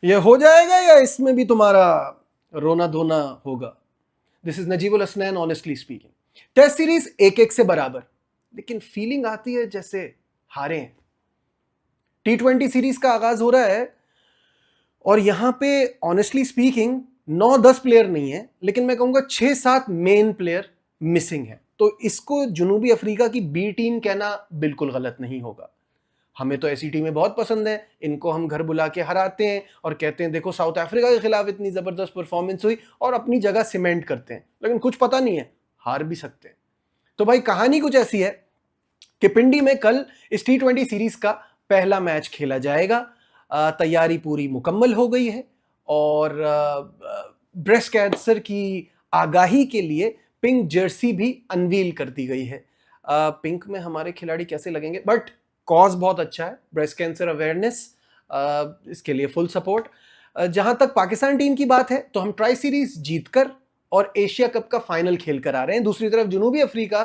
ये हो जाएगा या इसमें भी तुम्हारा रोना धोना होगा? This is Najibul Hasnain, honestly speaking. Test series 1-1 से बराबर, लेकिन फीलिंग आती है जैसे हारे हैं। T20 सीरीज का आगाज हो रहा है और यहां पे ऑनेस्टली स्पीकिंग 9-10 प्लेयर नहीं है, लेकिन मैं कहूंगा 6-7 मेन प्लेयर मिसिंग है। तो इसको जुनूबी अफ्रीका की बी टीम कहना बिल्कुल गलत नहीं होगा। हमें तो ऐसी टीमें बहुत पसंद है, इनको हम घर बुला के हराते हैं और कहते हैं देखो साउथ अफ्रीका के खिलाफ इतनी जबरदस्त परफॉर्मेंस हुई, और अपनी जगह सीमेंट करते हैं। लेकिन कुछ पता नहीं है, हार भी सकते हैं। तो भाई कहानी कुछ ऐसी है कि पिंडी में कल इस T20 सीरीज का पहला मैच खेला जाएगा। तैयारी पूरी मुकम्मल हो गई है और ब्रेस्ट कैंसर की आगाही के लिए पिंक जर्सी भी अनवील कर दी गई है। पिंक में हमारे खिलाड़ी कैसे लगेंगे, बट कॉज बहुत अच्छा है, ब्रेस्ट कैंसर अवेयरनेस, इसके लिए फुल सपोर्ट। जहां तक पाकिस्तान टीम की बात है तो हम ट्राई सीरीज जीतकर और एशिया कप का फाइनल खेल कर आ रहे हैं। दूसरी तरफ जुनूबी अफ्रीका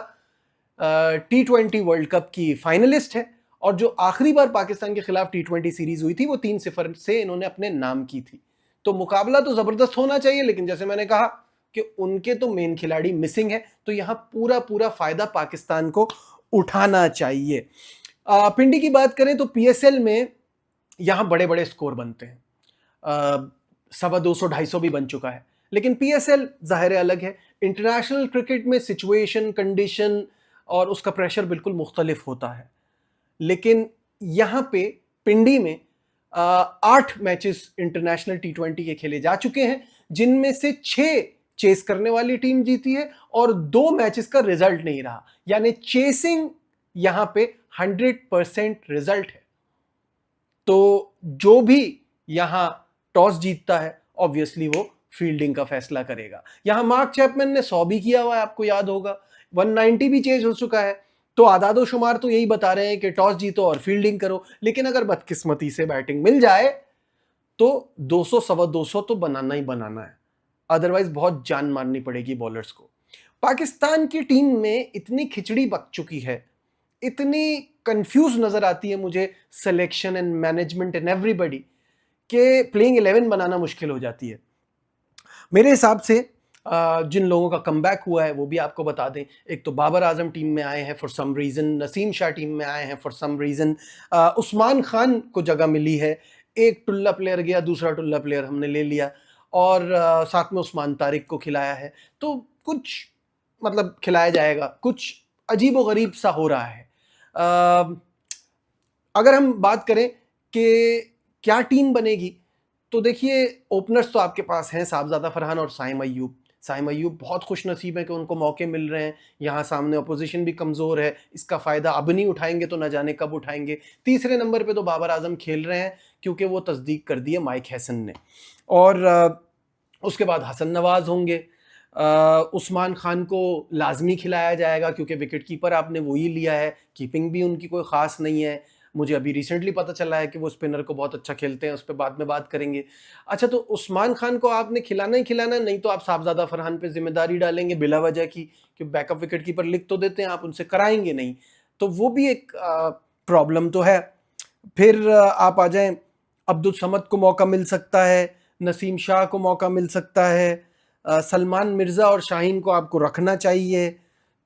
T20 वर्ल्ड कप की फाइनलिस्ट है, और जो आखिरी बार पाकिस्तान के खिलाफ T20 सीरीज हुई थी वो 3-0 से इन्होंने अपने नाम की थी। तो मुकाबला तो जबरदस्त होना चाहिए, लेकिन जैसे मैंने कहा कि उनके तो मेन खिलाड़ी मिसिंग है, तो यहां पूरा पूरा फायदा पाकिस्तान को उठाना चाहिए। पिंडी की बात करें तो PSL में यहां बड़े बड़े स्कोर बनते हैं, 250-250 भी बन चुका है। लेकिन PSL जाहिर अलग है। इंटरनेशनल क्रिकेट में सिचुएशन, कंडीशन और उसका प्रेशर बिल्कुल मुख्तलिफ होता है। लेकिन यहां पे पिंडी में 8 मैचेस इंटरनेशनल T20 के खेले जा चुके हैं, जिनमें से 6 चेस करने वाली टीम जीती है और 2 मैचेस का रिजल्ट नहीं रहा। यानी चेसिंग यहां पे 100% रिजल्ट है। तो जो भी यहां टॉस जीतता है ऑब्वियसली वो फील्डिंग का फैसला करेगा। यहां मार्क चैपमैन ने 100 भी किया हुआ है, आपको याद होगा, 190 भी चेज हो चुका है। तो आदादो शुमार तो यही बता रहे हैं कि टॉस जीतो और फील्डिंग करो, लेकिन अगर बदकिस्मती से बैटिंग मिल जाए तो 200 सवा 200 तो बनाना ही बनाना है, अदरवाइज बहुत जान मारनी पड़ेगी बॉलर्स को। पाकिस्तान की टीम में इतनी खिचड़ी पक चुकी है, इतनी कंफ्यूज नजर आती है मुझे selection and management and everybody, के प्लेइंग 11 बनाना मुश्किल हो जाती है। मेरे हिसाब से जिन लोगों का कमबैक हुआ है वो भी आपको बता दें। एक तो बाबर आजम टीम में आए हैं for some reason, Naseem Shah team में आए हैं for some reason, Usman Khan को जगह मिली है, एक टुल्ला प्लेयर गया, दूसरा टुल्ला प्लेयर हमने ले लिया, और साथ में उस्मान तारिक को खिलाया है। तो कुछ मतलब खिलाया जाएगा, कुछ अजीब व गरीब सा हो रहा है। अगर हम बात करें कि क्या टीम बनेगी, तो देखिए ओपनर्स तो आपके पास हैं साहबजादा फरहान और साइम अय्यूब। साइम अय्यूब बहुत खुश नसीब है कि उनको मौके मिल रहे हैं। यहाँ सामने अपोजिशन भी कमज़ोर है, इसका फ़ायदा अब नहीं उठाएंगे तो न जाने कब उठाएंगे। तीसरे नंबर पे तो बाबर आजम खेल रहे हैं, क्योंकि वो तस्दीक कर दी है माइक हैसन ने। और उसके बाद हसन नवाज होंगे। उस्मान खान को लाजमी खिलाया जाएगा, क्योंकि विकेट कीपर आपने वही लिया है, कीपिंग भी उनकी कोई ख़ास नहीं है। मुझे अभी रिसेंटली पता चला है कि वो स्पिनर को बहुत अच्छा खेलते हैं, उस पर बाद में बात करेंगे। अच्छा, तो उस्मान खान को आपने खिलाना ही खिलाना, नहीं तो आप साहबजादा फरहान पे जिम्मेदारी डालेंगे बिला वजह की, कि बैकअप विकेट कीपर लिख तो देते हैं, आप उनसे कराएंगे नहीं। तो वो भी एक प्रॉब्लम तो है। फिर आप आ जाएं, अब्दुल समद को मौका मिल सकता है, नसीम शाह को मौका मिल सकता है, सलमान मिर्ज़ा और शाहीन को आपको रखना चाहिए।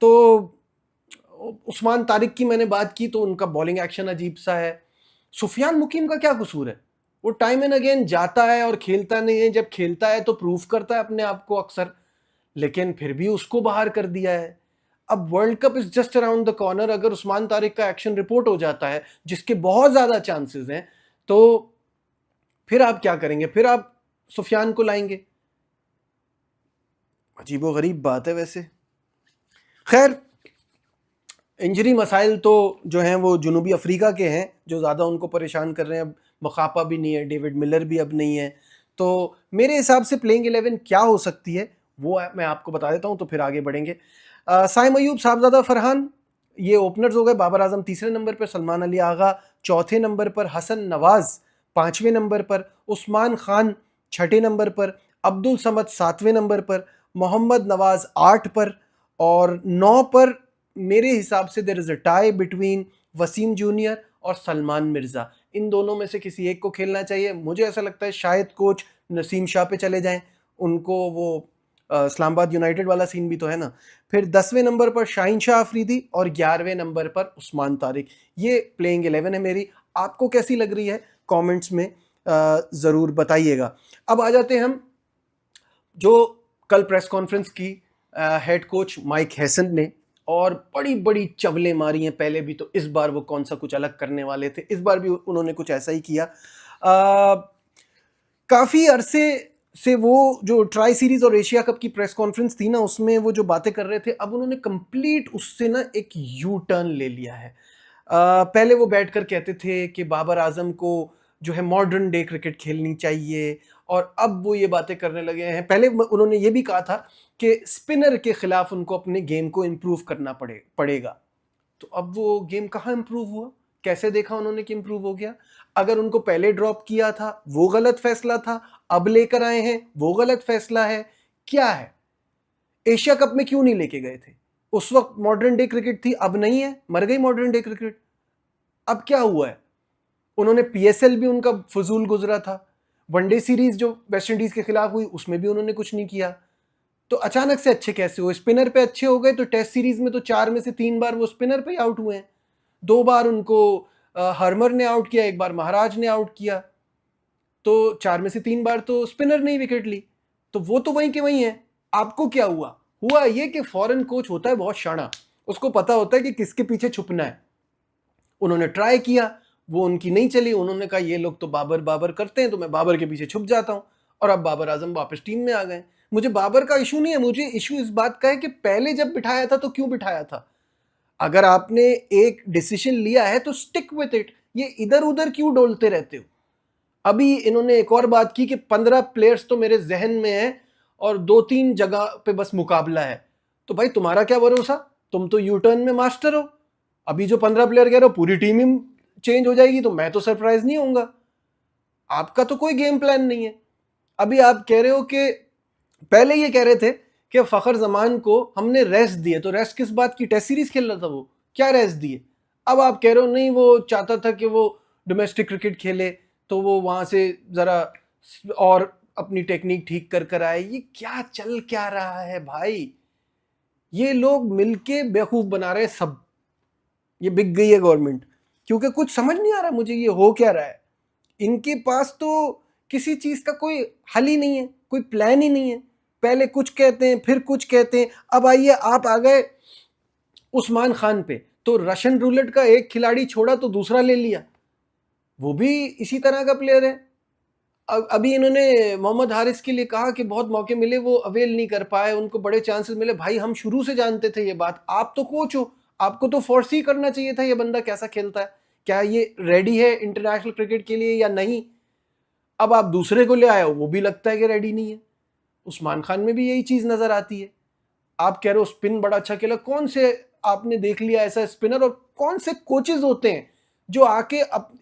तो उस्मान तारिक की मैंने बात की तो उनका बॉलिंग एक्शन अजीब सा है। सुफियान मुकीम का क्या कसूर है? वो टाइम एंड अगेन जाता है और खेलता नहीं है, जब खेलता है तो प्रूव करता है अपने आप को अक्सर, लेकिन फिर भी उसको बाहर कर दिया है। अब world cup is just around the corner, अगर उस्मान तारिक का एक्शन रिपोर्ट हो जाता है, जिसके बहुत ज्यादा चांसेस हैं, तो फिर आप क्या करेंगे? फिर आप सुफियान को लाएंगे? अजीबो गरीब बात है वैसे। खैर, इंजरी मसाइल तो जो हैं वो जुनूबी अफ्रीका के हैं जो ज़्यादा उनको परेशान कर रहे हैं। अब मखापा भी नहीं है, डेविड मिलर भी अब नहीं है। तो मेरे हिसाब से प्लेइंग 11 क्या हो सकती है वो मैं आपको बता देता हूँ, तो फिर आगे बढ़ेंगे। साइम अय्यूब, साहबजादा फरहान, ये ओपनर्स हो गए। बाबर आजम तीसरे नंबर पर, सलमान अली आगा चौथे नंबर पर, हसन नवाज पाँचवें नंबर पर, उस्मान खान छठे नंबर पर, अब्दुल समद सातवें नंबर पर, मोहम्मद नवाज 8 पर, और 9 पर मेरे हिसाब से there is a tie between Wasim junior और सलमान मिर्ज़ा। इन दोनों में से किसी एक को खेलना चाहिए। मुझे ऐसा लगता है शायद कोच नसीम शाह पे चले जाएं, उनको वो इस्लामाबाद यूनाइटेड वाला सीन भी तो है ना। फिर 10वें नंबर पर शाहीन शाह अफरीदी और 11वें नंबर पर उस्मान तारिक। ये प्लेइंग 11 है मेरी। आपको कैसी लग रही है कमेंट्स में ज़रूर बताइएगा। अब आ जाते हैं हम जो कल प्रेस कॉन्फ्रेंस की हेड कोच माइक हैसन ने, और बड़ी बड़ी चवलें मारी हैं पहले भी, तो इस बार वो कौन सा कुछ अलग करने वाले थे, इस बार भी उन्होंने कुछ ऐसा ही किया। काफ़ी अरसे से वो जो ट्राई सीरीज और एशिया कप की प्रेस कॉन्फ्रेंस थी ना, उसमें वो जो बातें कर रहे थे, अब उन्होंने कंप्लीट उससे ना एक यू टर्न ले लिया है। पहले वो बैठकर कहते थे कि बाबर आजम को जो है मॉडर्न डे क्रिकेट खेलनी चाहिए, और अब वो ये बातें करने लगे हैं। पहले उन्होंने ये भी कहा था कि स्पिनर के खिलाफ उनको अपने गेम को इम्प्रूव करना पड़ेगा। तो अब वो गेम कहाँ इम्प्रूव हुआ? कैसे देखा उन्होंने कि इम्प्रूव हो गया? अगर उनको पहले ड्रॉप किया था वो गलत फैसला था, अब लेकर आए हैं वो गलत फैसला है, क्या है? एशिया कप में क्यों नहीं लेके गए थे? उस वक्त मॉडर्न डे क्रिकेट थी, अब नहीं है, मर गई मॉडर्न डे क्रिकेट। अब क्या हुआ है? उन्होंने पीएसएल भी उनका फजूल गुजरा था, वनडे सीरीज जो वेस्ट इंडीज के खिलाफ हुई उसमें भी उन्होंने कुछ नहीं किया। तो अचानक से अच्छे कैसे हुए? स्पिनर पे अच्छे हो गए, तो टेस्ट सीरीज में तो 4 में से 3 बार वो स्पिनर पे आउट हुए हैं। 2 बार उनको हर्मर ने आउट किया, 1 बार महाराज ने आउट किया, तो 4 में से 3 बार तो स्पिनर ने ही विकेट ली। तो वो तो वहीं के वहीं है। आपको क्या हुआ? हुआ ये कि फॉरेन कोच होता है बहुत शाना, उसको पता होता है कि किसके पीछे छुपना है। उन्होंने ट्राई किया, वो उनकी नहीं चली, उन्होंने कहा ये लोग तो बाबर बाबर करते हैं, तो मैं बाबर के पीछे छुप जाता हूं, और अब बाबर आजम वापस टीम में आ गए। मुझे बाबर का इशू नहीं है, मुझे इशू इस बात का है कि पहले जब बिठाया था तो क्यों बिठाया था? अगर आपने एक डिसीजन लिया है तो स्टिक विथ इट, ये इधर उधर क्यों डोलते रहते हो? अभी इन्होंने एक और बात की कि 15 प्लेयर्स तो मेरे जहन में है और 2-3 जगह पे बस मुकाबला है। तो भाई तुम्हारा क्या भरोसा, तुम तो यू टर्न में मास्टर हो। अभी जो 15 प्लेयर कह रहे हो पूरी टीम ही चेंज हो जाएगी, तो मैं तो सरप्राइज नहीं होऊंगा। आपका तो कोई गेम प्लान नहीं है। अभी आप कह रहे हो कि पहले ये कह रहे थे कि फखर जमान को हमने रेस्ट दिए, तो रेस्ट किस बात की? टेस्ट सीरीज खेल रहा था वो, क्या रेस्ट दिए? अब आप कह रहे हो नहीं वो चाहता था कि वो डोमेस्टिक क्रिकेट खेले, तो वो वहां से जरा और अपनी टेक्निक ठीक कर आए। ये क्या चल क्या रहा है भाई? ये लोग मिलके बेवकूफ बना रहे हैं सब। ये बिक गई है गवर्नमेंट, क्योंकि कुछ समझ नहीं आ रहा मुझे ये हो क्या रहा है। इनके पास तो किसी चीज का कोई हल ही नहीं है, कोई प्लान ही नहीं है। पहले कुछ कहते हैं फिर कुछ कहते हैं। अब आइए आप आ गए उस्मान खान पे, तो रशियन रूलेट का एक खिलाड़ी छोड़ा तो दूसरा ले लिया, वो भी इसी तरह का प्लेयर है। अभी इन्होंने मोहम्मद हारिस के लिए कहा कि बहुत मौके मिले, वो अवेल नहीं कर पाए, उनको बड़े चांसेस मिले। भाई हम शुरू से जानते थे ये बात, आप तो कोच हो, आपको तो फोर्स करना चाहिए था ये बंदा कैसा खेलता है, क्या ये रेडी है इंटरनेशनल क्रिकेट के लिए या नहीं। अब आप दूसरे को ले आए हो, वो भी लगता है कि रेडी नहीं है। उस्मान खान में भी यही चीज नजर आती है। आप कह रहे हो स्पिन बड़ा अच्छा खेला, कौन से आपने देख लिया ऐसा स्पिनर, और कौन से कोचेज होते हैं जो आके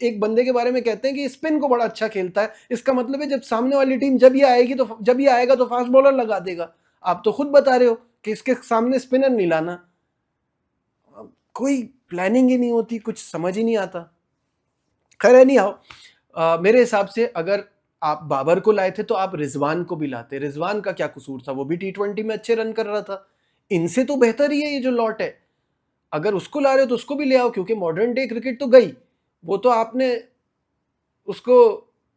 एक बंदे के बारे में कहते हैं कि स्पिन को बड़ा अच्छा खेलता है? इसका मतलब है जब सामने वाली टीम जब ये आएगी, तो जब ये आएगा तो फास्ट बॉलर लगा देगा। आप तो खुद बता रहे हो कि इसके सामने स्पिनर नहीं लाना। कोई प्लानिंग ही नहीं होती, कुछ समझ ही नहीं आता। खैर नहीं आओ, मेरे हिसाब से अगर आप बाबर को लाए थे तो आप रिजवान को भी लाते। रिजवान का क्या कसूर था? वो भी T20 में अच्छे रन कर रहा था। इनसे तो बेहतर ही है ये जो लॉट है। अगर उसको ला रहे हो तो उसको भी ले आओ, क्योंकि मॉडर्न डे क्रिकेट तो गई, वो तो आपने उसको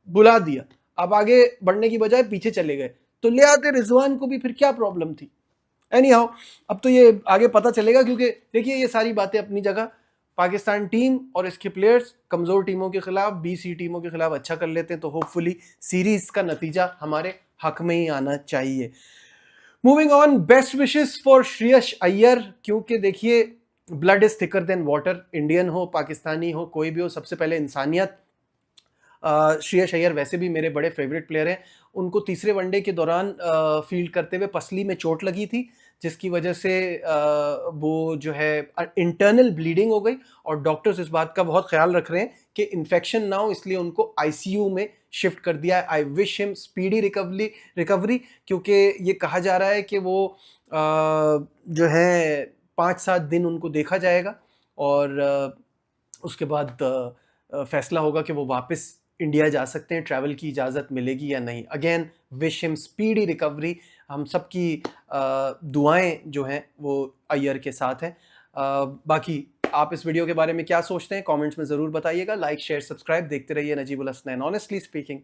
बुला दिया। अब आगे बढ़ने की बजाय पीछे चले गए, तो ले आते रिजवान को भी, फिर क्या प्रॉब्लम थी? एनी हाउ, अब तो ये आगे पता चलेगा, क्योंकि देखिए ये सारी बातें अपनी जगह। पाकिस्तान टीम और इसके प्लेयर्स कमज़ोर टीमों के खिलाफ, BC टीमों के खिलाफ अच्छा कर लेते हैं, तो होपफुली सीरीज का नतीजा हमारे हक में ही आना चाहिए। Moving on, best wishes for Shreyas Iyer, क्योंकि देखिए blood is thicker than water. Indian हो, पाकिस्तानी हो, कोई भी हो, सबसे पहले इंसानियत। श्रेयस अय्यर वैसे भी मेरे बड़े फेवरेट प्लेयर हैं। उनको तीसरे वनडे के दौरान फील्ड करते हुए पसली में चोट लगी थी, जिसकी वजह से वो जो है इंटरनल ब्लीडिंग हो गई, और डॉक्टर्स इस बात का बहुत ख्याल रख रहे हैं कि इन्फेक्शन ना हो, इसलिए उनको ICU में शिफ्ट कर दिया है। I wish him speedy recovery, क्योंकि ये कहा जा रहा है कि वो जो है 5-7 दिन उनको देखा जाएगा, और उसके बाद फैसला होगा कि वो वापस इंडिया जा सकते हैं, ट्रैवल की इजाज़त मिलेगी या नहीं। Again wish him speedy recovery. हम सबकी दुआएं जो हैं वो अय्यर के साथ हैं। बाकी आप इस वीडियो के बारे में क्या सोचते हैं कमेंट्स में ज़रूर बताइएगा। लाइक शेयर सब्सक्राइब देखते रहिए नजीबुल हसनैन ऑनेस्टली स्पीकिंग।